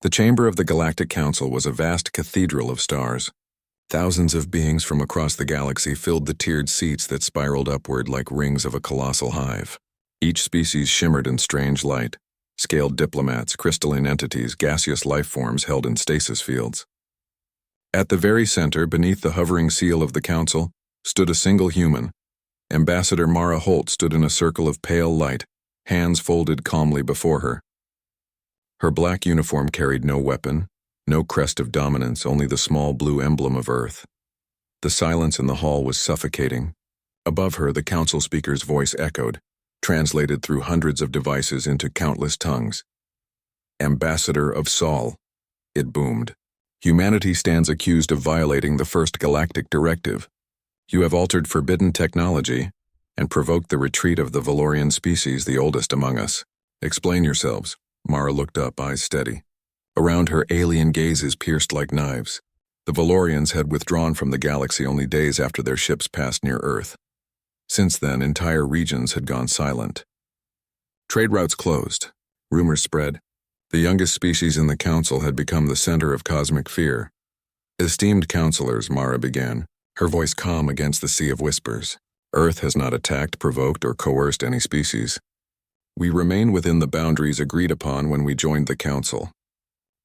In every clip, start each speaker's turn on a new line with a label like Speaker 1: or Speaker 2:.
Speaker 1: The chamber of the Galactic Council was a vast cathedral of stars. Thousands of beings from across the galaxy filled the tiered seats that spiraled upward like rings of a colossal hive. Each species shimmered in strange light: scaled diplomats, crystalline entities, gaseous life forms held in stasis fields. At the very center, beneath the hovering seal of the Council, stood a single human. Ambassador Mara Holt stood in a circle of pale light, hands folded calmly before her. Her black uniform carried no weapon, no crest of dominance, only the small blue emblem of Earth. The silence in the hall was suffocating. Above her, the council speaker's voice echoed, translated through hundreds of devices into countless tongues. Ambassador of Sol, it boomed. Humanity stands accused of violating the first galactic directive. You have altered forbidden technology and provoked the retreat of the Valorian species, the oldest among us. Explain yourselves. Mara looked up, eyes steady. Around her, alien gazes pierced like knives. The Valorians had withdrawn from the galaxy only days after their ships passed near Earth. Since then, entire regions had gone silent. Trade routes closed. Rumors spread. The youngest species in the council had become the center of cosmic fear. Esteemed counselors, Mara began, her voice calm against the sea of whispers. Earth has not attacked, provoked, or coerced any species. We remain within the boundaries agreed upon when we joined the council.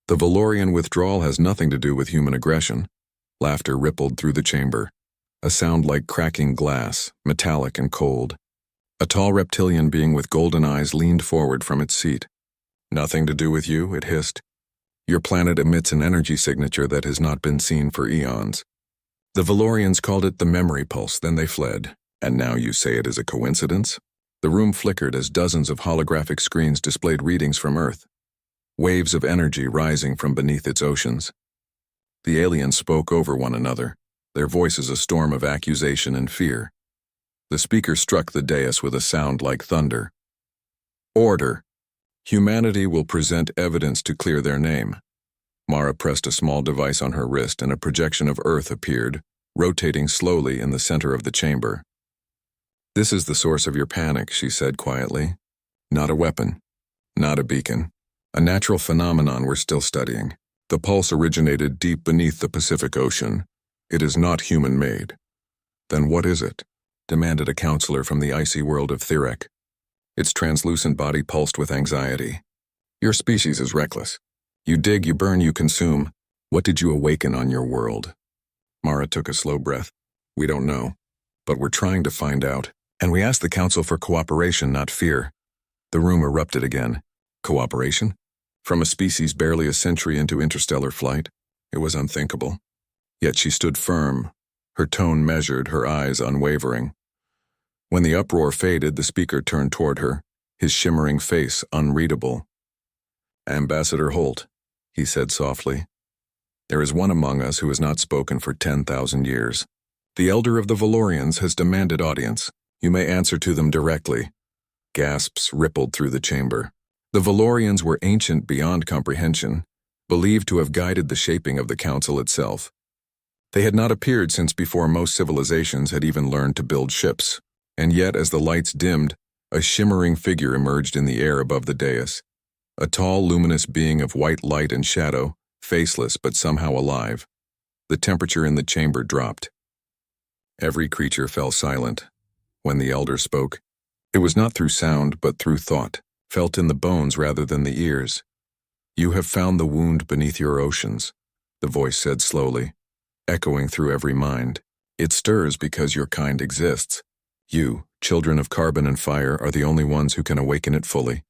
Speaker 1: The Valorian withdrawal has nothing to do with human aggression. Laughter rippled through the chamber, a sound like cracking glass, metallic and cold. A tall reptilian being with golden eyes leaned forward from its seat. Nothing to do with you, it hissed. Your planet emits an energy signature that has not been seen for eons. The Valorians called it the memory pulse, then they fled. And now you say it is a coincidence? The room flickered as dozens of holographic screens displayed readings from Earth, waves of energy rising from beneath its oceans. The aliens spoke over one another, their voices a storm of accusation and fear. The speaker struck the dais with a sound like thunder. Order! Humanity will present evidence to clear their name. Mara pressed a small device on her wrist and a projection of Earth appeared, rotating slowly in the center of the chamber. This is the source of your panic, she said quietly. Not a weapon, not a beacon. A natural phenomenon we're still studying. The pulse originated deep beneath the Pacific Ocean. It is not human-made. Then what is it? Demanded a counselor from the icy world of Thirek. Its translucent body pulsed with anxiety. Your species is reckless. You dig, you burn, you consume. What did you awaken on your world? Mara took a slow breath. We don't know, but we're trying to find out. And we asked the council for cooperation, not fear. The room erupted again. Cooperation? From a species barely a century into interstellar flight? It was unthinkable. Yet she stood firm, her tone measured, her eyes unwavering. When the uproar faded, the speaker turned toward her, his shimmering face unreadable. Ambassador Holt, he said softly. There is one among us who has not spoken for 10,000 years. The elder of the Valorians has demanded audience. You may answer to them directly. Gasps rippled through the chamber. The Valorians were ancient beyond comprehension, believed to have guided the shaping of the council itself. They had not appeared since before most civilizations had even learned to build ships, and yet as the lights dimmed, a shimmering figure emerged in the air above the dais. A tall, luminous being of white light and shadow, faceless but somehow alive. The temperature in the chamber dropped. Every creature fell silent. When the elder spoke, it was not through sound but through thought, felt in the bones rather than the ears. You have found the wound beneath your oceans, the voice said slowly, echoing through every mind. It stirs because your kind exists. You, children of carbon and fire, are the only ones who can awaken it fully.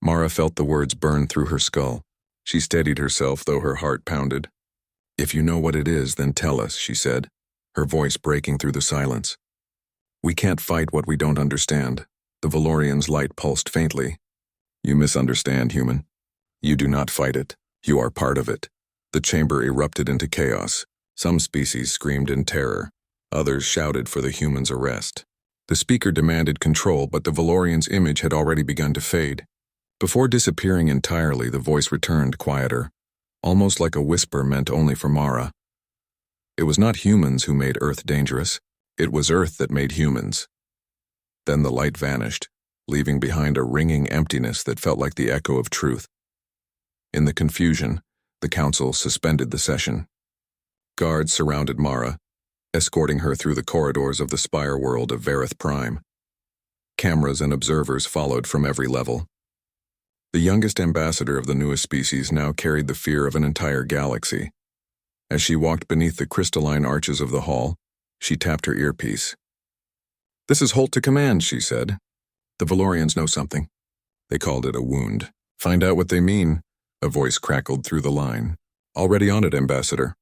Speaker 1: Mara felt the words burn through her skull. She steadied herself, though her heart pounded. If you know what it is, then tell us, she said, her voice breaking through the silence. We can't fight what we don't understand. The Valorian's light pulsed faintly. You misunderstand, human. You do not fight it. You are part of it. The chamber erupted into chaos. Some species screamed in terror. Others shouted for the human's arrest. The speaker demanded control, but the Valorian's image had already begun to fade. Before disappearing entirely, the voice returned, quieter, almost like a whisper meant only for Mara. It was not humans who made Earth dangerous. It was Earth that made humans. Then the light vanished, leaving behind a ringing emptiness that felt like the echo of truth. In the confusion, the council suspended the session. Guards surrounded Mara, escorting her through the corridors of the spire world of Vareth Prime. Cameras and observers followed from every level. The youngest ambassador of the newest species now carried the fear of an entire galaxy. As she walked beneath the crystalline arches of the hall, she tapped her earpiece. "This is Holt to command," she said. "The Valorians know something." They called it a wound. "Find out what they mean," a voice crackled through the line. "Already on it, Ambassador.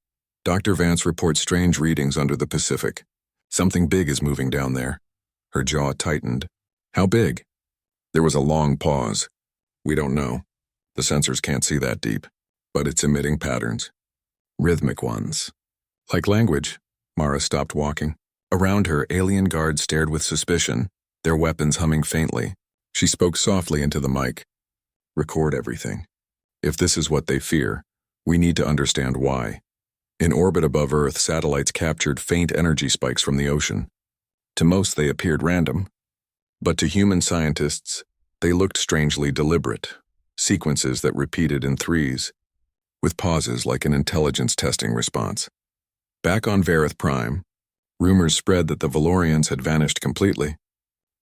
Speaker 1: Dr. Vance reports strange readings under the Pacific. Something big is moving down there." Her jaw tightened. "How big?" There was a long pause. "We don't know. The sensors can't see that deep. But it's emitting patterns. Rhythmic ones. Like language." Mara stopped walking. Around her, alien guards stared with suspicion, their weapons humming faintly. She spoke softly into the mic. "Record everything. If this is what they fear, we need to understand why." In orbit above Earth, satellites captured faint energy spikes from the ocean. To most, they appeared random. But to human scientists, they looked strangely deliberate, sequences that repeated in threes, with pauses like an intelligence testing response. Back on Vareth Prime, rumors spread that the Valorians had vanished completely.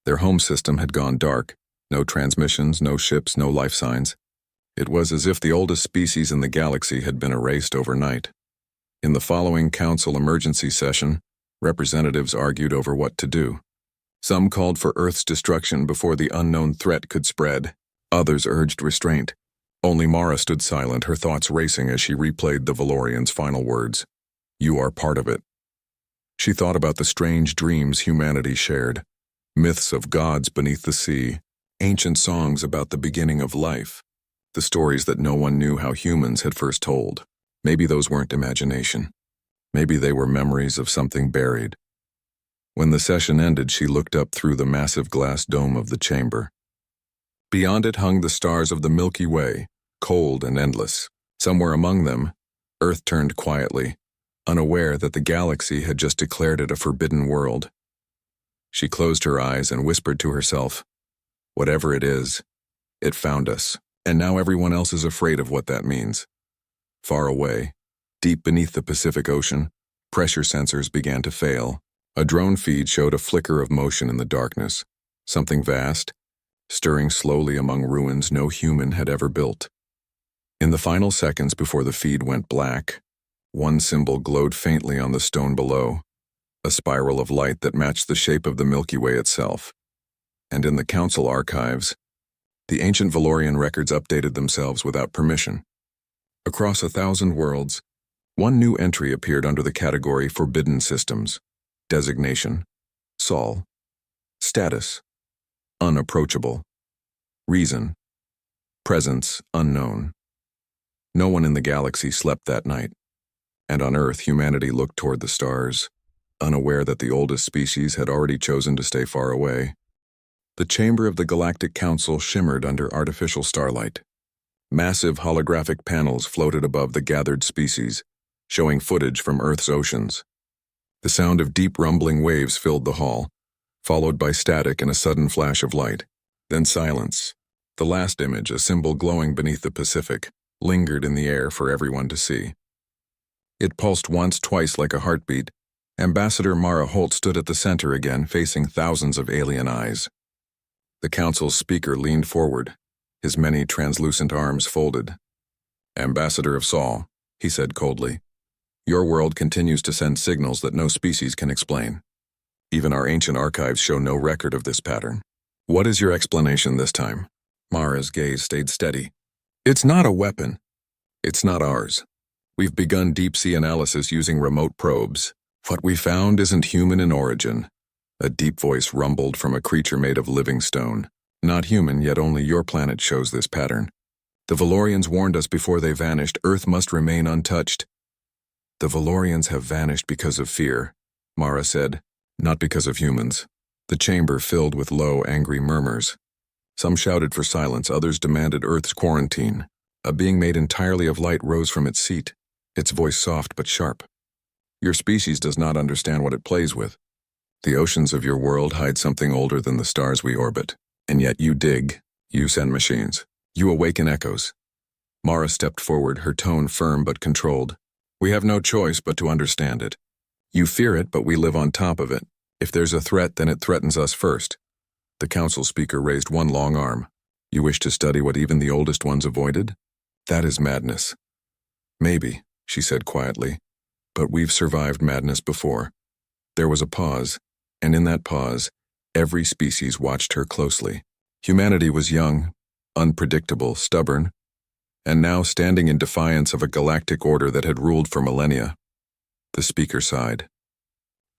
Speaker 1: Their home system had gone dark, no transmissions, no ships, no life signs. It was as if the oldest species in the galaxy had been erased overnight. In the following council emergency session, representatives argued over what to do. Some called for Earth's destruction before the unknown threat could spread. Others urged restraint. Only Mara stood silent, her thoughts racing as she replayed the Valorian's final words. "You are part of it." She thought about the strange dreams humanity shared. Myths of gods beneath the sea, ancient songs about the beginning of life, the stories that no one knew how humans had first told. Maybe those weren't imagination. Maybe they were memories of something buried. When the session ended, she looked up through the massive glass dome of the chamber. Beyond it hung the stars of the Milky Way, cold and endless. Somewhere among them, Earth turned quietly, unaware that the galaxy had just declared it a forbidden world. She closed her eyes and whispered to herself, "Whatever it is, it found us, and now everyone else is afraid of what that means." Far away, deep beneath the Pacific Ocean, pressure sensors began to fail. A drone feed showed a flicker of motion in the darkness, something vast, stirring slowly among ruins no human had ever built. In the final seconds before the feed went black, one symbol glowed faintly on the stone below, a spiral of light that matched the shape of the Milky Way itself. And in the council archives, the ancient Valorian records updated themselves without permission. Across 1,000 worlds, one new entry appeared under the category Forbidden Systems. Designation: Sol. Status: Unapproachable. Reason: Presence unknown. No one in the galaxy slept that night, and on Earth humanity looked toward the stars, unaware that the oldest species had already chosen to stay far away. The chamber of the Galactic Council shimmered under artificial starlight. Massive holographic panels floated above the gathered species, showing footage from Earth's oceans. The sound of deep rumbling waves filled the hall, followed by static and a sudden flash of light. Then silence. The last image, a symbol glowing beneath the Pacific, lingered in the air for everyone to see. It pulsed once, twice like a heartbeat. Ambassador Mara Holt stood at the center again, facing thousands of alien eyes. The council's speaker leaned forward, his many translucent arms folded. "Ambassador of Sol," he said coldly, "your world continues to send signals that no species can explain. Even our ancient archives show no record of this pattern. What is your explanation this time?" Mara's gaze stayed steady. "It's not a weapon. It's not ours. We've begun deep-sea analysis using remote probes. What we found isn't human in origin." A deep voice rumbled from a creature made of living stone. "Not human, yet only your planet shows this pattern. The Valorians warned us before they vanished. Earth must remain untouched." "The Valorians have vanished because of fear," Mara said, "not because of humans." The chamber filled with low, angry murmurs. Some shouted for silence, others demanded Earth's quarantine. A being made entirely of light rose from its seat, its voice soft but sharp. "Your species does not understand what it plays with. The oceans of your world hide something older than the stars we orbit. And yet you dig, you send machines, you awaken echoes. Mara stepped forward, her tone firm but controlled. We have no choice but to understand it. You fear it, but we live on top of it. If there's a threat, then it threatens us first. The council speaker raised one long arm. You wish to study what even the oldest ones avoided? That is madness. Maybe, she said quietly, but we've survived madness before. There was a pause, and in that pause, every species watched her closely. Humanity was young, unpredictable, stubborn, and now standing in defiance of a galactic order that had ruled for millennia. The speaker sighed.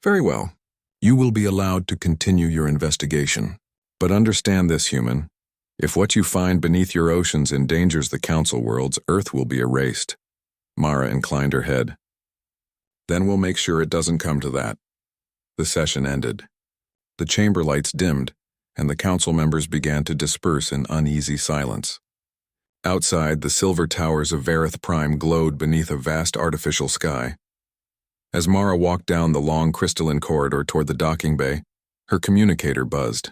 Speaker 1: Very well. You will be allowed to continue your investigation. But understand this, human. If what you find beneath your oceans endangers the council worlds, Earth will be erased. Mara inclined her head. Then we'll make sure it doesn't come to that. The session ended. The chamber lights dimmed, and the council members began to disperse in uneasy silence. Outside, the silver towers of Vareth Prime glowed beneath a vast artificial sky. As Mara walked down the long crystalline corridor toward the docking bay, her communicator buzzed.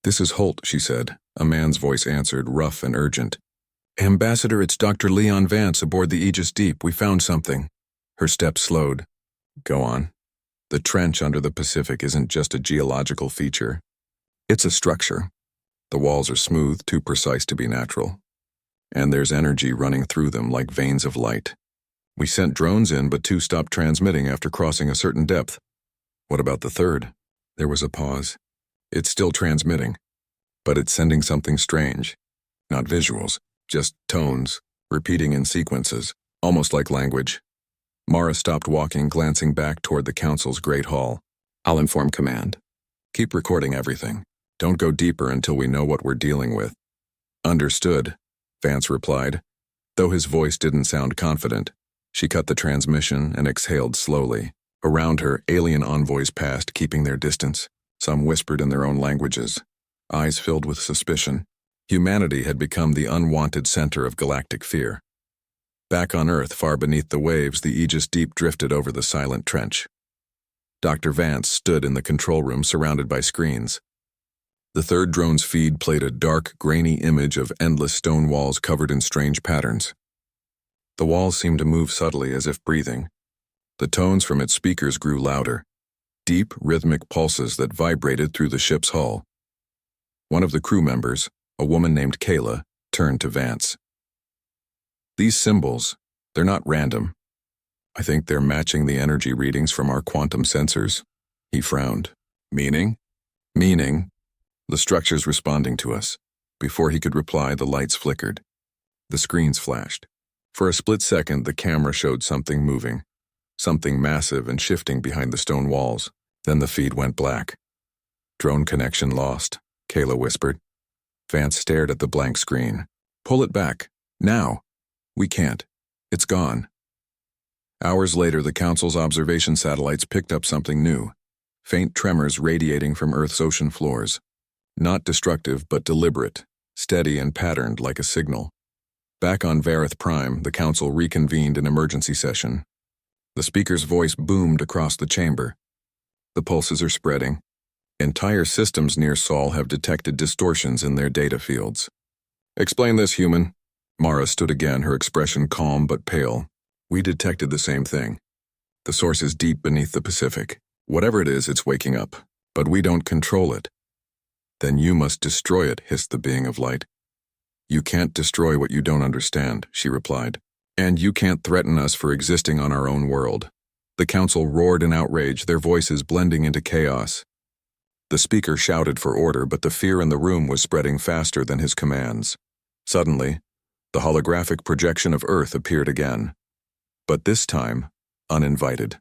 Speaker 1: This is Holt, she said. A man's voice answered, rough and urgent. Ambassador, it's Dr. Leon Vance aboard the Aegis Deep. We found something. Her steps slowed. Go on. The trench under the Pacific isn't just a geological feature. It's a structure. The walls are smooth, too precise to be natural. And there's energy running through them like veins of light. We sent drones in, but 2 stopped transmitting after crossing a certain depth. What about the third? There was a pause. It's still transmitting, but it's sending something strange. Not visuals, just tones, repeating in sequences, almost like language. Mara stopped walking, glancing back toward the council's great hall. I'll inform command. Keep recording everything. Don't go deeper until we know what we're dealing with. Understood, Vance replied. Though his voice didn't sound confident, she cut the transmission and exhaled slowly. Around her, alien envoys passed, keeping their distance. Some whispered in their own languages, eyes filled with suspicion. Humanity had become the unwanted center of galactic fear. Back on Earth, far beneath the waves, the Aegis Deep drifted over the silent trench. Dr. Vance stood in the control room surrounded by screens. The third drone's feed played a dark, grainy image of endless stone walls covered in strange patterns. The walls seemed to move subtly as if breathing. The tones from its speakers grew louder, deep, rhythmic pulses that vibrated through the ship's hull. One of the crew members, a woman named Kayla, turned to Vance. These symbols, they're not random. I think they're matching the energy readings from our quantum sensors. He frowned. Meaning? Meaning. The structure's responding to us. Before he could reply, the lights flickered. The screens flashed. For a split second, the camera showed something moving. Something massive and shifting behind the stone walls. Then the feed went black. Drone connection lost, Kayla whispered. Vance stared at the blank screen. Pull it back. Now. We can't. It's gone. Hours later, the Council's observation satellites picked up something new. Faint tremors radiating from Earth's ocean floors. Not destructive, but deliberate, steady and patterned like a signal. Back on Vareth Prime, the Council reconvened an emergency session. The speaker's voice boomed across the chamber. The pulses are spreading. Entire systems near Sol have detected distortions in their data fields. Explain this, human. Mara stood again, her expression calm but pale. We detected the same thing. The source is deep beneath the Pacific. Whatever it is, it's waking up. But we don't control it. Then you must destroy it, hissed the being of light. You can't destroy what you don't understand, she replied. And you can't threaten us for existing on our own world. The Council roared in outrage, their voices blending into chaos. The speaker shouted for order, but the fear in the room was spreading faster than his commands. Suddenly, the holographic projection of Earth appeared again. But this time, uninvited.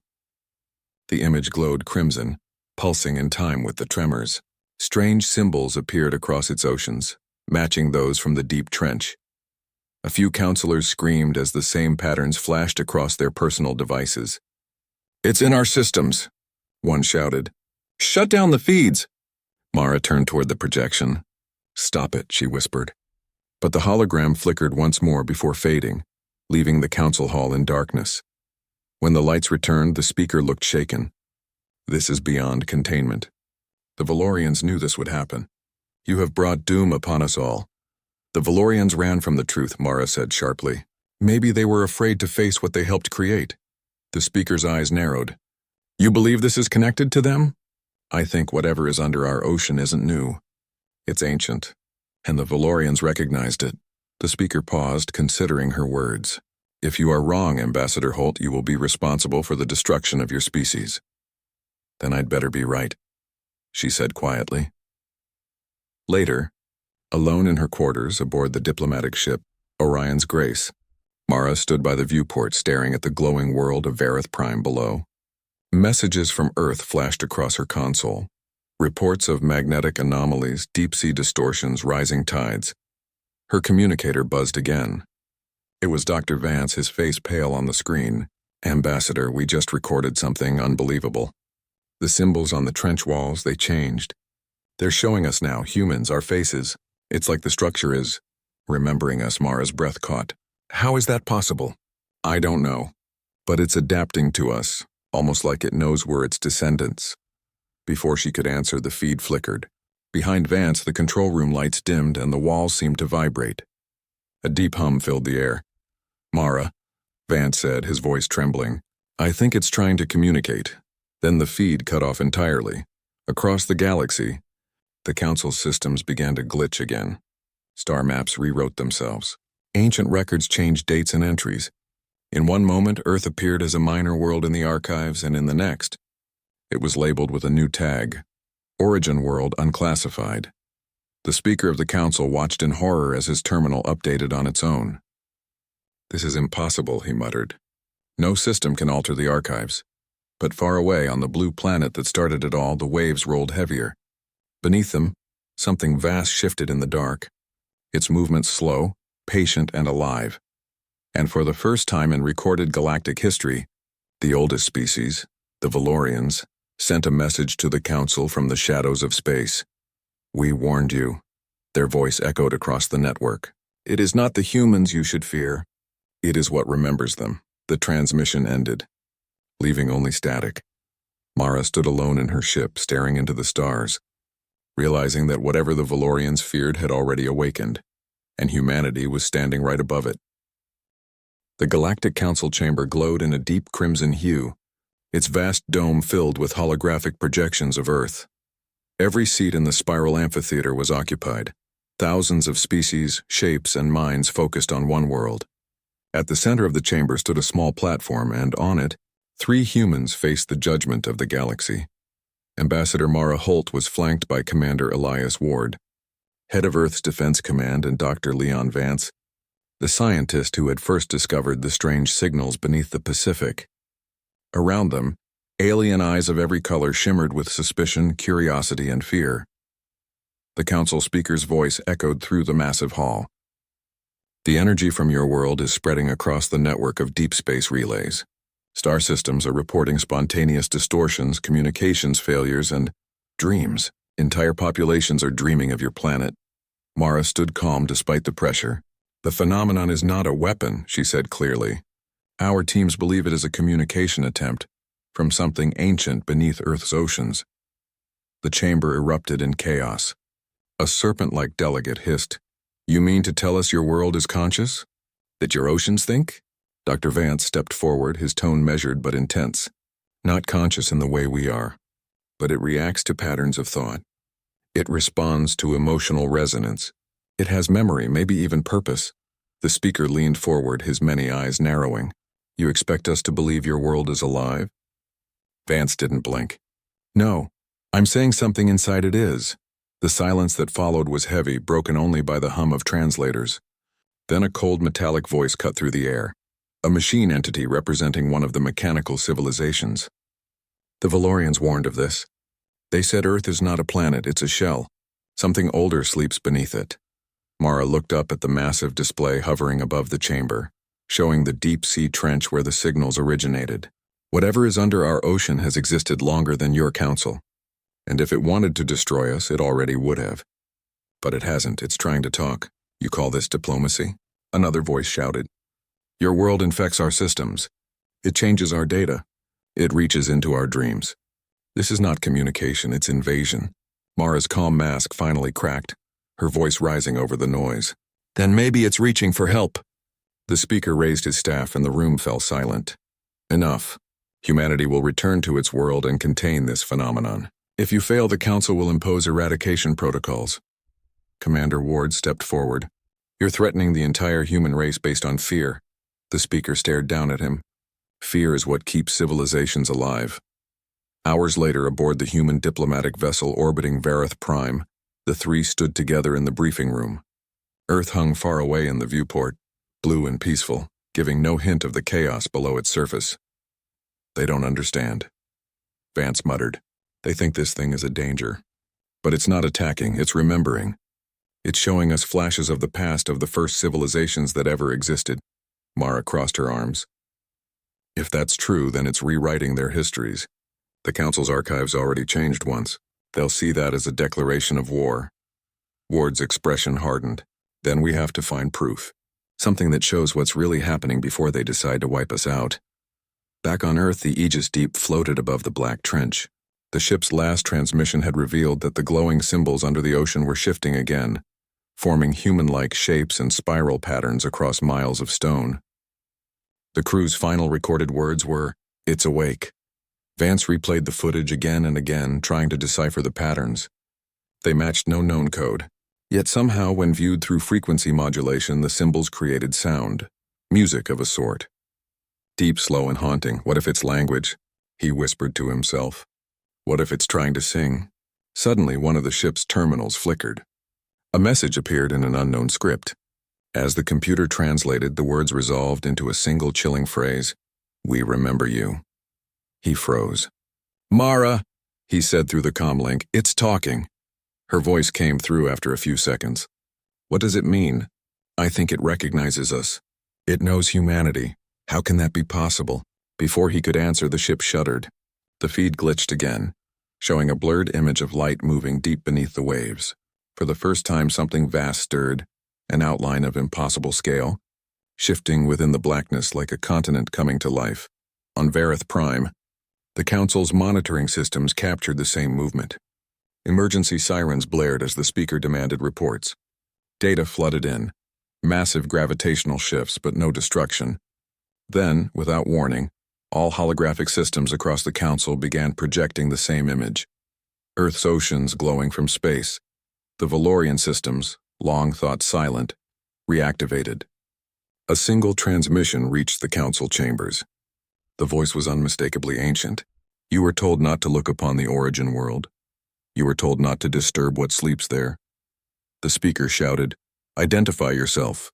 Speaker 1: The image glowed crimson, pulsing in time with the tremors. Strange symbols appeared across its oceans, matching those from the deep trench. A few counselors screamed as the same patterns flashed across their personal devices. It's in our systems, one shouted. Shut down the feeds! Mara turned toward the projection. Stop it, she whispered. But the hologram flickered once more before fading, leaving the council hall in darkness. When the lights returned, the speaker looked shaken. This is beyond containment. The Valorians knew this would happen. You have brought doom upon us all. The Valorians ran from the truth, Mara said sharply. Maybe they were afraid to face what they helped create. The speaker's eyes narrowed. You believe this is connected to them? I think whatever is under our ocean isn't new. It's ancient. And the Valorians recognized it. The speaker paused, considering her words. If you are wrong, Ambassador Holt, you will be responsible for the destruction of your species. Then I'd better be right, she said quietly. Later, alone in her quarters aboard the diplomatic ship, Orion's Grace, Mara stood by the viewport staring at the glowing world of Vareth Prime below. Messages from Earth flashed across her console. Reports of magnetic anomalies, deep-sea distortions, rising tides. Her communicator buzzed again. It was Dr. Vance, his face pale on the screen. Ambassador, we just recorded something unbelievable. The symbols on the trench walls, they changed. They're showing us now, humans, our faces. It's like the structure is remembering us, Mara's breath caught. How is that possible? I don't know. But it's adapting to us, almost like it knows we're its descendants. Before she could answer, the feed flickered. Behind Vance, the control room lights dimmed and the walls seemed to vibrate. A deep hum filled the air. Mara, Vance said, his voice trembling. I think it's trying to communicate. Then the feed cut off entirely. Across the galaxy, the Council's systems began to glitch again. Star maps rewrote themselves. Ancient records changed dates and entries. In one moment, Earth appeared as a minor world in the archives, and in the next, it was labeled with a new tag, Origin World Unclassified. The Speaker of the Council watched in horror as his terminal updated on its own. This is impossible, he muttered. No system can alter the archives. But far away on the blue planet that started it all, the waves rolled heavier. Beneath them, something vast shifted in the dark. Its movements slow, patient, and alive. And for the first time in recorded galactic history, the oldest species, the Valorians, sent a message to the Council from the shadows of space. We warned you. Their voice echoed across the network. It is not the humans you should fear. It is what remembers them. The transmission ended, leaving only static. Mara stood alone in her ship, staring into the stars, realizing that whatever the Valorians feared had already awakened, and humanity was standing right above it. The Galactic Council chamber glowed in a deep crimson hue, its vast dome filled with holographic projections of Earth. Every seat in the spiral amphitheater was occupied. Thousands of species, shapes, and minds focused on one world. At the center of the chamber stood a small platform, and on it, 3 humans faced the judgment of the galaxy. Ambassador Mara Holt was flanked by Commander Elias Ward, head of Earth's Defense Command, and Dr. Leon Vance, the scientist who had first discovered the strange signals beneath the Pacific. Around them, alien eyes of every color shimmered with suspicion, curiosity, and fear. The Council speaker's voice echoed through the massive hall. The energy from your world is spreading across the network of deep space relays. Star systems are reporting spontaneous distortions, communications failures, and dreams. Entire populations are dreaming of your planet. Mara stood calm despite the pressure. The phenomenon is not a weapon, she said clearly. Our teams believe it is a communication attempt from something ancient beneath Earth's oceans. The chamber erupted in chaos. A serpent-like delegate hissed, You mean to tell us your world is conscious? That your oceans think? Dr. Vance stepped forward, his tone measured but intense. Not conscious in the way we are, but it reacts to patterns of thought. It responds to emotional resonance. It has memory, maybe even purpose. The speaker leaned forward, his many eyes narrowing. You expect us to believe your world is alive? Vance didn't blink. No, I'm saying something inside it is. The silence that followed was heavy, broken only by the hum of translators. Then a cold metallic voice cut through the air. A machine entity representing one of the mechanical civilizations. The Valorians warned of this. They said Earth is not a planet, it's a shell. Something older sleeps beneath it. Mara looked up at the massive display hovering above the chamber, showing the deep-sea trench where the signals originated. Whatever is under our ocean has existed longer than your council. And if it wanted to destroy us, it already would have. But it hasn't, it's trying to talk. You call this diplomacy? Another voice shouted. Your world infects our systems. It changes our data. It reaches into our dreams. This is not communication, it's invasion. Mara's calm mask finally cracked, her voice rising over the noise. Then maybe it's reaching for help. The speaker raised his staff and the room fell silent. Enough. Humanity will return to its world and contain this phenomenon. If you fail, the Council will impose eradication protocols. Commander Ward stepped forward. You're threatening the entire human race based on fear. The speaker stared down at him. Fear is what keeps civilizations alive. Hours later, aboard the human diplomatic vessel orbiting Vareth Prime, the three stood together in the briefing room. Earth hung far away in the viewport, blue and peaceful, giving no hint of the chaos below its surface. They don't understand. Vance muttered. They think this thing is a danger. But it's not attacking, it's remembering. It's showing us flashes of the past of the first civilizations that ever existed. Mara crossed her arms. If that's true, then it's rewriting their histories. The Council's archives already changed once. They'll see that as a declaration of war. Ward's expression hardened. Then we have to find proof. Something that shows what's really happening before they decide to wipe us out. Back on Earth, the Aegis Deep floated above the Black Trench. The ship's last transmission had revealed that the glowing symbols under the ocean were shifting again, forming human-like shapes and spiral patterns across miles of stone. The crew's final recorded words were, "It's awake." Vance replayed the footage again and again, trying to decipher the patterns. They matched no known code. Yet somehow, when viewed through frequency modulation, the symbols created sound, music of a sort. Deep, slow, and haunting. What if it's language? He whispered to himself. What if it's trying to sing? Suddenly, one of the ship's terminals flickered. A message appeared in an unknown script. As the computer translated, the words resolved into a single chilling phrase, "We remember you." He froze. "Mara," he said through the comlink, "it's talking." Her voice came through after a few seconds. "What does it mean?" "I think it recognizes us. It knows humanity. How can that be possible?" Before he could answer, the ship shuddered. The feed glitched again, showing a blurred image of light moving deep beneath the waves. For the first time, something vast stirred, an outline of impossible scale, shifting within the blackness like a continent coming to life. On Vareth Prime, the Council's monitoring systems captured the same movement. Emergency sirens blared as the speaker demanded reports. Data flooded in, massive gravitational shifts but no destruction. Then, without warning, all holographic systems across the Council began projecting the same image. Earth's oceans glowing from space. The Valorian systems, long thought silent, reactivated. A single transmission reached the Council chambers. The voice was unmistakably ancient. You were told not to look upon the origin world. You were told not to disturb what sleeps there. The speaker shouted, "Identify yourself."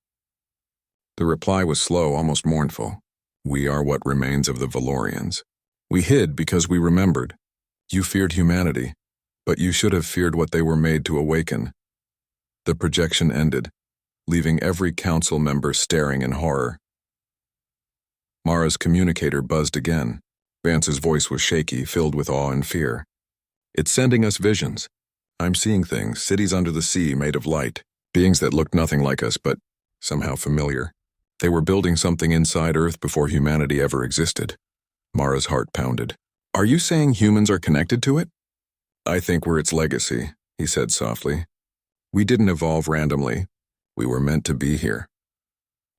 Speaker 1: The reply was slow, almost mournful. "We are what remains of the Valorians. We hid because we remembered. You feared humanity, but you should have feared what they were made to awaken." The projection ended, leaving every Council member staring in horror. Mara's communicator buzzed again. Vance's voice was shaky, filled with awe and fear. "It's sending us visions. I'm seeing things, cities under the sea made of light, beings that looked nothing like us but somehow familiar. They were building something inside Earth before humanity ever existed." Mara's heart pounded. "Are you saying humans are connected to it?" "I think we're its legacy," he said softly. "We didn't evolve randomly. We were meant to be here."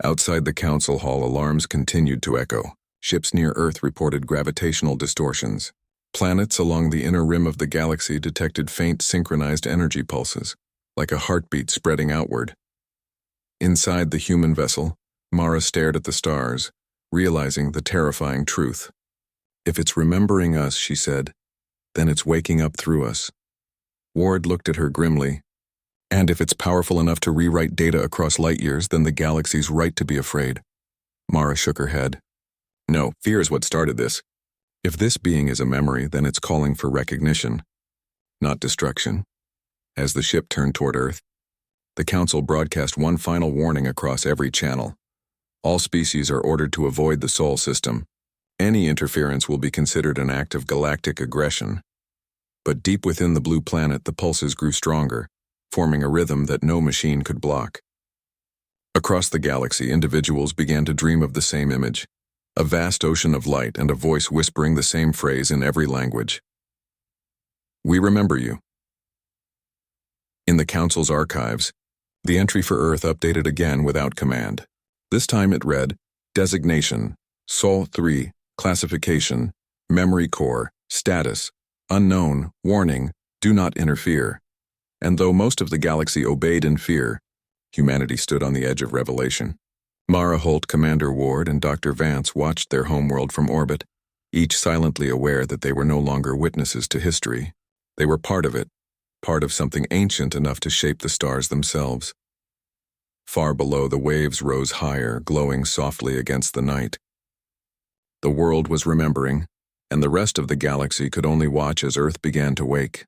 Speaker 1: Outside the Council Hall, alarms continued to echo. Ships near Earth reported gravitational distortions. Planets along the inner rim of the galaxy detected faint synchronized energy pulses, like a heartbeat spreading outward. Inside the human vessel, Mara stared at the stars, realizing the terrifying truth. "If it's remembering us," she said, "then it's waking up through us." Ward looked at her grimly. "And if it's powerful enough to rewrite data across light years, then the galaxy's right to be afraid." Mara shook her head. "No, fear is what started this. If this being is a memory, then it's calling for recognition, not destruction." As the ship turned toward Earth, the Council broadcast one final warning across every channel. All species are ordered to avoid the Sol system. Any interference will be considered an act of galactic aggression. But deep within the blue planet, the pulses grew stronger, forming a rhythm that no machine could block. Across the galaxy, individuals began to dream of the same image, a vast ocean of light and a voice whispering the same phrase in every language. "We remember you." In the Council's archives, The entry for Earth updated again without command. This time it read, Designation, Sol 3, Classification, Memory Core, Status, Unknown, Warning, Do Not Interfere. And though most of the galaxy obeyed in fear, humanity stood on the edge of revelation. Mara Holt, Commander Ward, and Dr. Vance watched their homeworld from orbit, each silently aware that they were no longer witnesses to history. They were part of it, part of something ancient enough to shape the stars themselves. Far below, the waves rose higher, glowing softly against the night. The world was remembering, and the rest of the galaxy could only watch as Earth began to wake.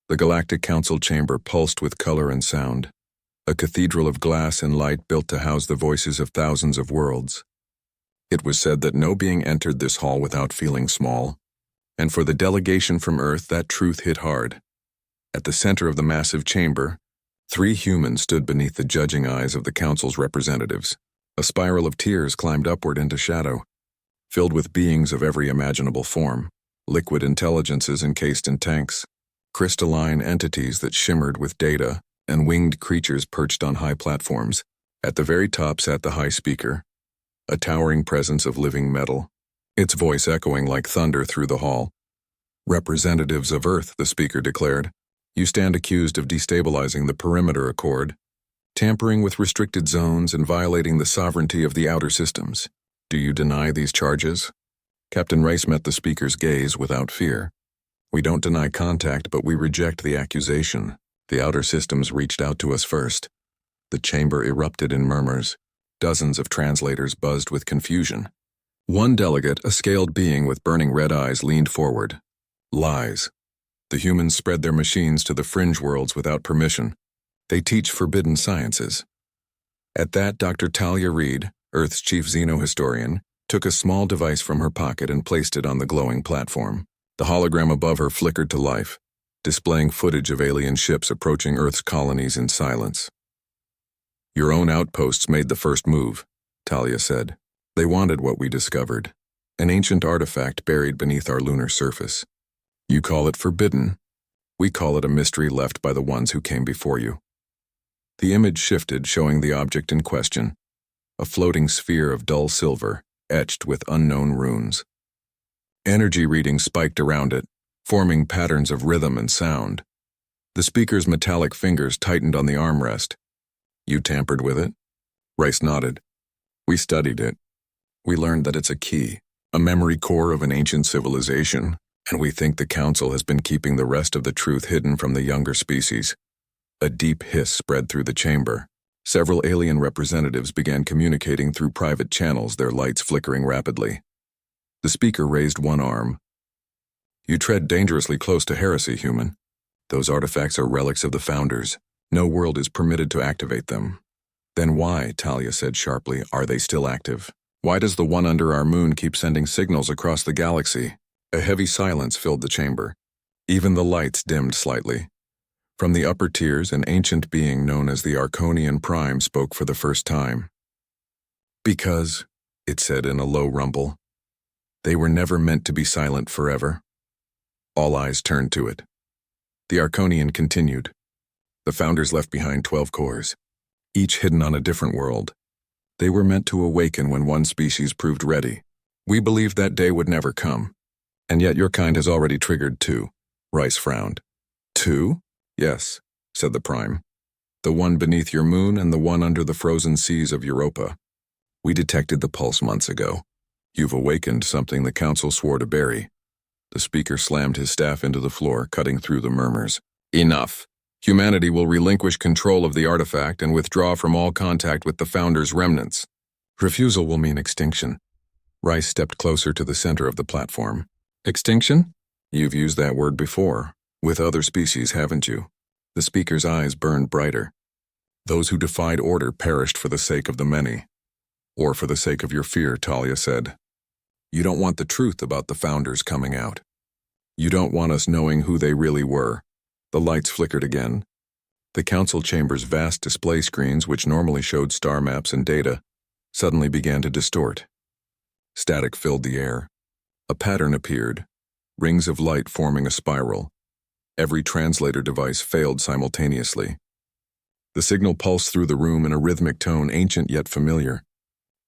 Speaker 1: The Galactic Council chamber pulsed with color and sound, a cathedral of glass and light built to house the voices of thousands of worlds. It was said that no being entered this hall without feeling small, and for the delegation from Earth that truth hit hard. At the center of the massive chamber, 3 humans stood beneath the judging eyes of the Council's representatives. A spiral of tears climbed upward into shadow, filled with beings of every imaginable form, liquid intelligences encased in tanks, crystalline entities that shimmered with data, and winged creatures perched on high platforms. At the very top sat the High Speaker, a towering presence of living metal, its voice echoing like thunder through the hall. Representatives of Earth, the speaker declared, you stand accused of destabilizing the Perimeter Accord, tampering with restricted zones and violating the sovereignty of the outer systems. Do you deny these charges? Captain Rice met the speaker's gaze without fear. We don't deny contact, but we reject the accusation. The outer systems reached out to us first. The chamber erupted in murmurs. Dozens of translators buzzed with confusion. One delegate, a scaled being with burning red eyes, leaned forward. Lies. The humans spread their machines to the fringe worlds without permission. They teach forbidden sciences. At that, Dr. Talia Reed, Earth's chief xenohistorian, took a small device from her pocket and placed it on the glowing platform. The hologram above her flickered to life, displaying footage of alien ships approaching Earth's colonies in silence. Your own outposts made the first move, Talia said. They wanted what we discovered, an ancient artifact buried beneath our lunar surface. You call it forbidden. We call it a mystery left by the ones who came before you. The image shifted, showing the object in question, a floating sphere of dull silver, etched with unknown runes. Energy readings spiked around it, forming patterns of rhythm and sound. The speaker's metallic fingers tightened on the armrest. You tampered with it? Rice nodded. We studied it. We learned that it's a key, a memory core of an ancient civilization, and we think the Council has been keeping the rest of the truth hidden from the younger species. A deep hiss spread through the chamber. Several alien representatives began communicating through private channels, their lights flickering rapidly. The speaker raised one arm. You tread dangerously close to heresy, human. Those artifacts are relics of the Founders. No world is permitted to activate them. Then why, Talia said sharply, are they still active? Why does the one under our moon keep sending signals across the galaxy? A heavy silence filled the chamber. Even the lights dimmed slightly. From the upper tiers, an ancient being known as the Arconian Prime spoke for the first time. Because, it said in a low rumble, they were never meant to be silent forever. All eyes turned to it. The Arconian continued. The Founders left behind 12 cores, each hidden on a different world. They were meant to awaken when one species proved ready. We believed that day would never come. And yet your kind has already triggered 2. Rice frowned. 2? Yes, said the Prime. The one beneath your moon and the one under the frozen seas of Europa. We detected the pulse months ago. You've awakened something the Council swore to bury. The speaker slammed his staff into the floor, cutting through the murmurs. Enough. Humanity will relinquish control of the artifact and withdraw from all contact with the Founders' remnants. Refusal will mean extinction. Rice stepped closer to the center of the platform. Extinction? You've used that word before. With other species, haven't you? The speaker's eyes burned brighter. Those who defied order perished for the sake of the many. Or for the sake of your fear, Talia said. You don't want the truth about the Founders coming out. You don't want us knowing who they really were. The lights flickered again. The Council chamber's vast display screens, which normally showed star maps and data, suddenly began to distort. Static filled the air. A pattern appeared, rings of light forming a spiral. Every translator device failed simultaneously. The signal pulsed through the room in a rhythmic tone ancient yet familiar.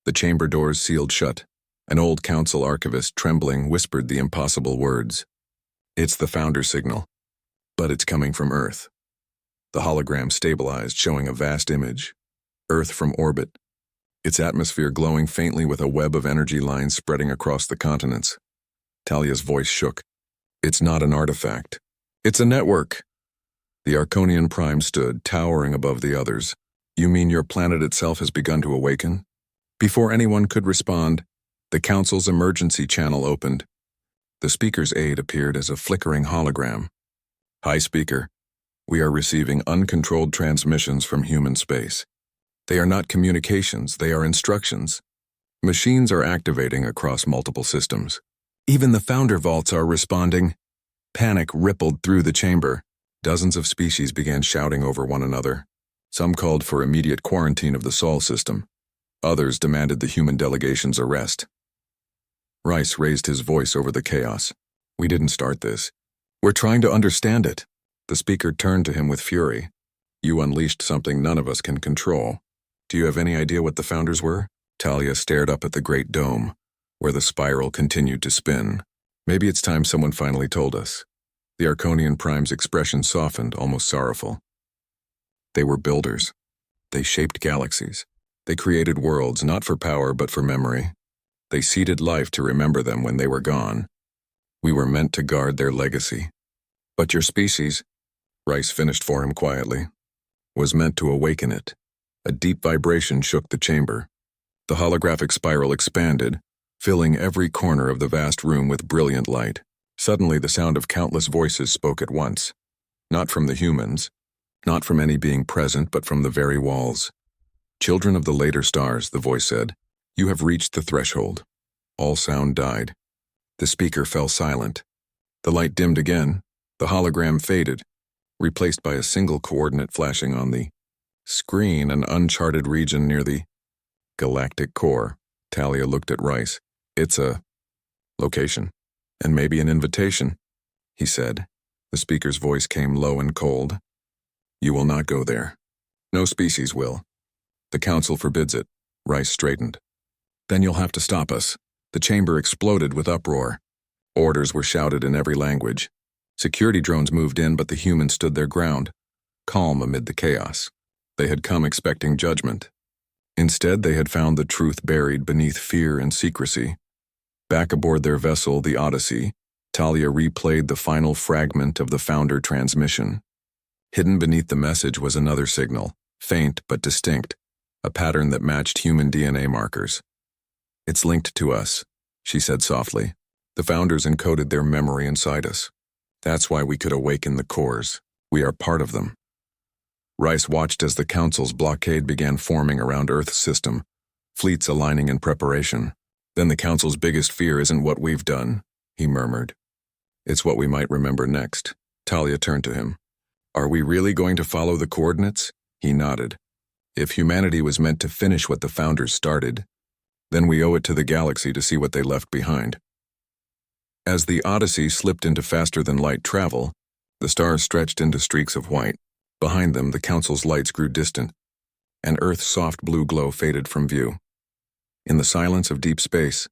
Speaker 1: The chamber doors sealed shut. An old council archivist, trembling, whispered the impossible words. "It's the founder signal, but it's coming from Earth." The hologram stabilized, showing a vast image. Earth from orbit, its atmosphere glowing faintly with a web of energy lines spreading across the continents. Talia's voice shook. "It's not an artifact. It's a network." The Arconian Prime stood, towering above the others. "You mean your planet itself has begun to awaken?" Before anyone could respond, the Council's emergency channel opened. The speaker's aide appeared as a flickering hologram. "Hi, Speaker. We are receiving uncontrolled transmissions from human space. They are not communications, they are instructions. Machines are activating across multiple systems. Even the founder vaults are responding." Panic rippled through the chamber. Dozens of species began shouting over one another. Some called for immediate quarantine of the Sol system. Others demanded the human delegation's arrest. Rice raised his voice over the chaos. "We didn't start this. We're trying to understand it." The speaker turned to him with fury. "You unleashed something none of us can control. Do you have any idea what the founders were?" Talia stared up at the great dome, where the spiral continued to spin. "Maybe it's time someone finally told us." The Arconian Prime's expression softened, almost sorrowful. "They were builders. They shaped galaxies. They created worlds, not for power but for memory. They seeded life to remember them when they were gone. We were meant to guard their legacy. But your species," Rice finished for him quietly, "was meant to awaken it." A deep vibration shook the chamber. The holographic spiral expanded, filling every corner of the vast room with brilliant light. Suddenly the sound of countless voices spoke at once. Not from the humans, not from any being present, but from the very walls. "Children of the later stars," the voice said, "you have reached the threshold." All sound died. The speaker fell silent. The light dimmed again. The hologram faded, replaced by a single coordinate flashing on the screen, an uncharted region near the galactic core. Talia looked at Rice. "It's a location, and maybe an invitation," he said. The speaker's voice came low and cold. "You will not go there. No species will. The Council forbids it." Rice straightened. "Then you'll have to stop us." The chamber exploded with uproar. Orders were shouted in every language. Security drones moved in, but the humans stood their ground, calm amid the chaos. They had come expecting judgment. Instead, they had found the truth buried beneath fear and secrecy. Back aboard their vessel, the Odyssey, Talia replayed the final fragment of the founder transmission. Hidden beneath the message was another signal, faint but distinct, a pattern that matched human DNA markers. "It's linked to us," she said softly. "The founders encoded their memory inside us. That's why we could awaken the cores. We are part of them." Rice watched as the Council's blockade began forming around Earth's system, fleets aligning in preparation. "Then the Council's biggest fear isn't what we've done," he murmured. "It's what we might remember next." Talia turned to him. "Are we really going to follow the coordinates?" He nodded. "If humanity was meant to finish what the founders started, then we owe it to the galaxy to see what they left behind." As the Odyssey slipped into faster-than-light travel, the stars stretched into streaks of white. Behind them, the Council's lights grew distant, and Earth's soft blue glow faded from view. In the silence of deep space,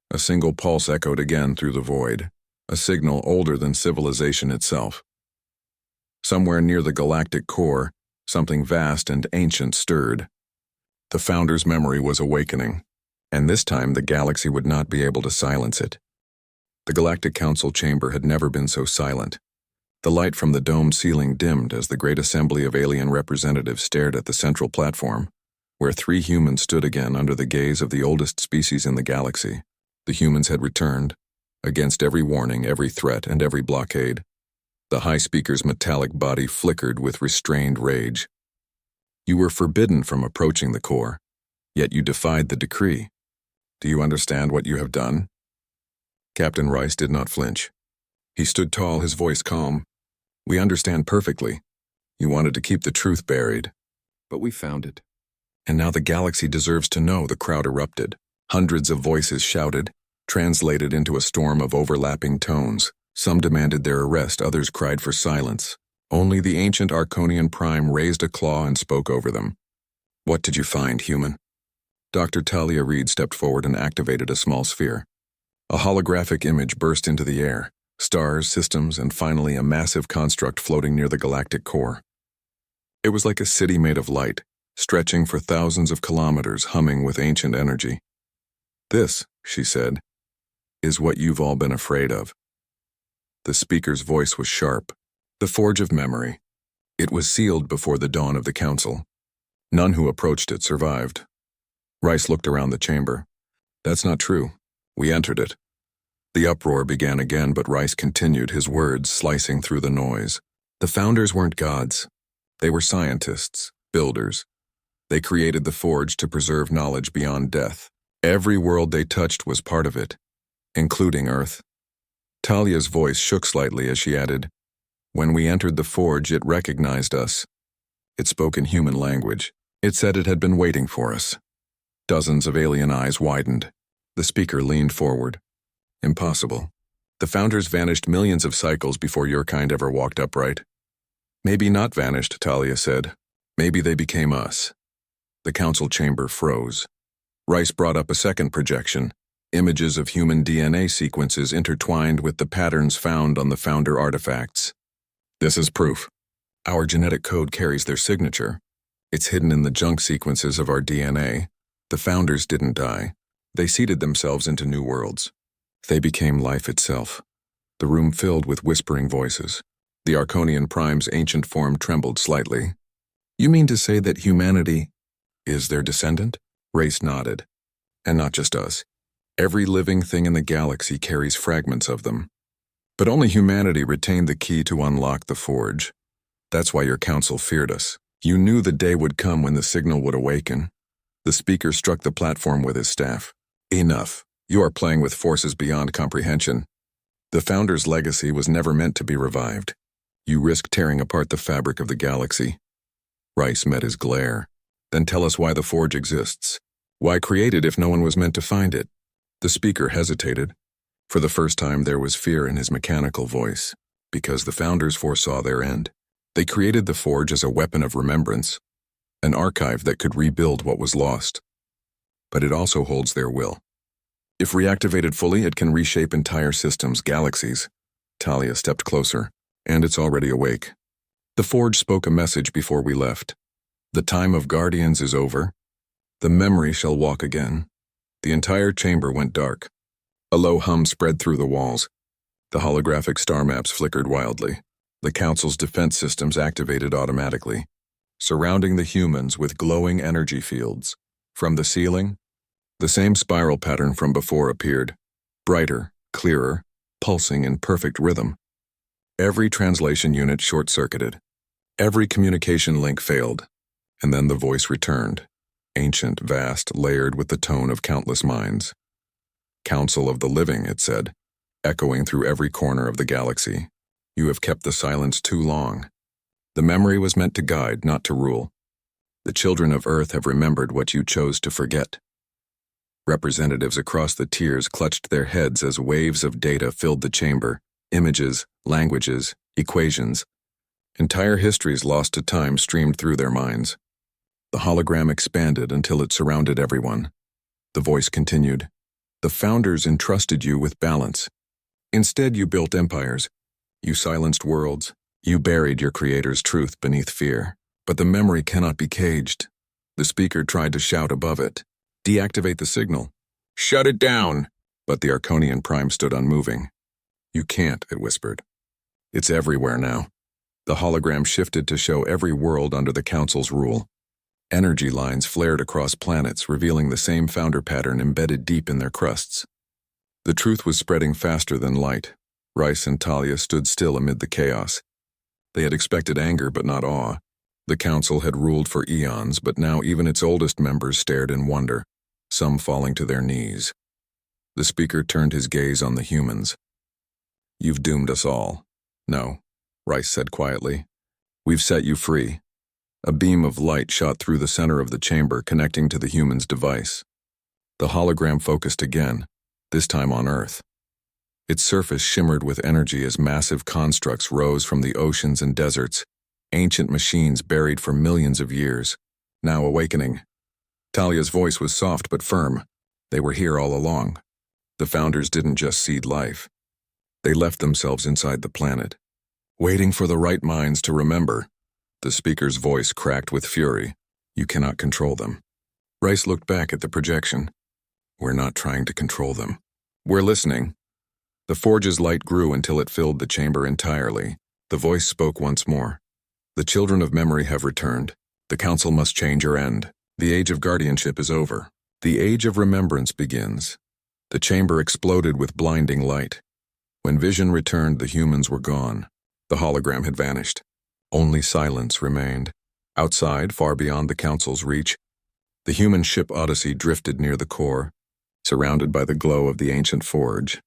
Speaker 1: a single pulse echoed again through the void, a signal older than civilization itself. Somewhere near the galactic core, something vast and ancient stirred. The Founder's memory was awakening, and this time the galaxy would not be able to silence it. The Galactic Council chamber had never been so silent. The light from the domed ceiling dimmed as the great assembly of alien representatives stared at the central platform, where 3 humans stood again under the gaze of the oldest species in the galaxy. The humans had returned, against every warning, every threat, and every blockade. The High Speaker's metallic body flickered with restrained rage. "You were forbidden from approaching the core, yet you defied the decree. Do you understand what you have done?" Captain Rice did not flinch. He stood tall, his voice calm. "We understand perfectly. You wanted to keep the truth buried, but we found it. And now the galaxy deserves to know," the crowd erupted. Hundreds of voices shouted, translated into a storm of overlapping tones. Some demanded their arrest, others cried for silence. Only the ancient Arconian Prime raised a claw and spoke over them. "What did you find, human?" Dr. Talia Reed stepped forward and activated a small sphere. A holographic image burst into the air, stars, systems, and finally a massive construct floating near the galactic core. It was like a city made of light, stretching for thousands of kilometers, humming with ancient energy. "This," she said, "is what you've all been afraid of." The speaker's voice was sharp. The Forge of Memory. It was sealed before the dawn of the Council. None who approached it survived. Rice looked around the chamber. "That's not true. We entered it." The uproar began again, but Rice continued, his words slicing through the noise. "The founders weren't gods. They were scientists, builders. They created the Forge to preserve knowledge beyond death. Every world they touched was part of it, including Earth." Talia's voice shook slightly as she added, "When we entered the Forge, it recognized us. It spoke in human language. It said it had been waiting for us." Dozens of alien eyes widened. The speaker leaned forward. "Impossible. The founders vanished millions of cycles before your kind ever walked upright." "Maybe not vanished," Talia said. "Maybe they became us." The council chamber froze. Rice brought up a second projection, images of human DNA sequences intertwined with the patterns found on the founder artifacts. "This is proof. Our genetic code carries their signature. It's hidden in the junk sequences of our DNA. The founders didn't die. They seeded themselves into new worlds. They became life itself." The room filled with whispering voices. The Arconian Prime's ancient form trembled slightly. "You mean to say that humanity is their descendant?" Race nodded. "And not just us. Every living thing in the galaxy carries fragments of them. But only humanity retained the key to unlock the Forge. That's why your council feared us. You knew the day would come when the signal would awaken." The speaker struck the platform with his staff. "Enough. You are playing with forces beyond comprehension. The Founder's legacy was never meant to be revived. You risk tearing apart the fabric of the galaxy." Rice met his glare. "Then tell us why the Forge exists. Why create it if no one was meant to find it?" The speaker hesitated. For the first time there was fear in his mechanical voice, because the Founders foresaw their end. They created the Forge as a weapon of remembrance, an archive that could rebuild what was lost. But it also holds their will. If reactivated fully, it can reshape entire systems, galaxies. Talia stepped closer, and it's already awake. The Forge spoke a message before we left. "The time of guardians is over. The memory shall walk again." The entire chamber went dark. A low hum spread through the walls. The holographic star maps flickered wildly. The Council's defense systems activated automatically, surrounding the humans with glowing energy fields. From the ceiling, the same spiral pattern from before appeared, brighter, clearer, pulsing in perfect rhythm. Every translation unit short-circuited. Every communication link failed. And then the voice returned, ancient, vast, layered with the tone of countless minds. "Council of the Living," it said, echoing through every corner of the galaxy. "You have kept the silence too long. The memory was meant to guide, not to rule. The children of Earth have remembered what you chose to forget." Representatives across the tiers clutched their heads as waves of data filled the chamber, images, languages, equations. Entire histories lost to time streamed through their minds. The hologram expanded until it surrounded everyone. The voice continued, "The Founders entrusted you with balance. Instead, you built empires. You silenced worlds. You buried your creator's truth beneath fear. But the memory cannot be caged." The speaker tried to shout above it, "Deactivate the signal. Shut it down!" But the Arconian Prime stood unmoving. "You can't," it whispered. "It's everywhere now." The hologram shifted to show every world under the Council's rule. Energy lines flared across planets, revealing the same founder pattern embedded deep in their crusts. The truth was spreading faster than light. Rice and Talia stood still amid the chaos. They had expected anger, but not awe. The Council had ruled for eons, but now even its oldest members stared in wonder, some falling to their knees. The speaker turned his gaze on the humans. "You've doomed us all." "No," Rice said quietly. "We've set you free." A beam of light shot through the center of the chamber, connecting to the human's device. The hologram focused again, this time on Earth. Its surface shimmered with energy as massive constructs rose from the oceans and deserts, ancient machines buried for millions of years, now awakening. Talia's voice was soft but firm. They were here all along. The founders didn't just seed life. They left themselves inside the planet, waiting for the right minds to remember. The speaker's voice cracked with fury. You cannot control them. Rice looked back at the projection. We're not trying to control them. We're listening. The forge's light grew until it filled the chamber entirely. The voice spoke once more. The children of memory have returned. The council must change or end. The age of guardianship is over. The age of remembrance begins. The chamber exploded with blinding light. When vision returned, the humans were gone. The hologram had vanished. Only silence remained. Outside, far beyond the council's reach, the human ship Odyssey drifted near the core, surrounded by the glow of the ancient forge.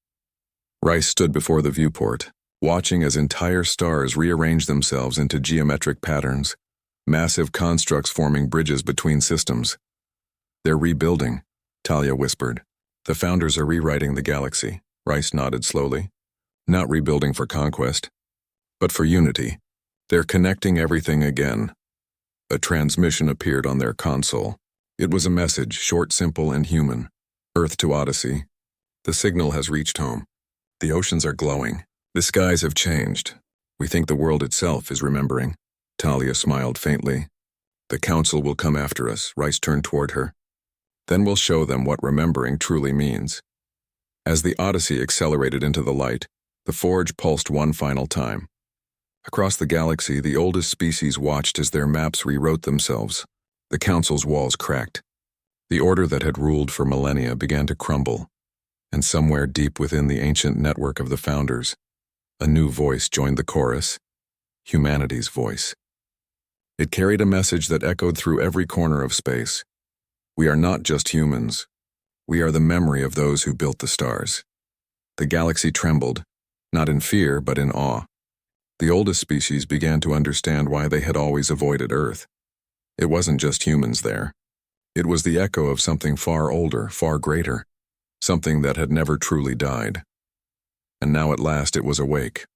Speaker 1: Rice stood before the viewport, watching as entire stars rearranged themselves into geometric patterns, massive constructs forming bridges between systems. They're rebuilding, Talia whispered. The founders are rewriting the galaxy, Rice nodded slowly. Not rebuilding for conquest, but for unity. They're connecting everything again. A transmission appeared on their console. It was a message, short, simple, and human. Earth to Odyssey. The signal has reached home. The oceans are glowing. The skies have changed. We think the world itself is remembering. Talia smiled faintly. The council will come after us. Rice turned toward her. Then we'll show them what remembering truly means. As the Odyssey accelerated into the light, the forge pulsed one final time. Across the galaxy, the oldest species watched as their maps rewrote themselves. The council's walls cracked. The order that had ruled for millennia began to crumble. And somewhere deep within the ancient network of the founders, a new voice joined the chorus, humanity's voice. It carried a message that echoed through every corner of space. We are not just humans. We are the memory of those who built the stars. The galaxy trembled, not in fear but in awe. The oldest species began to understand why they had always avoided Earth. It wasn't just humans there. It was the echo of something far older, far greater, something that had never truly died. And now at last it was awake.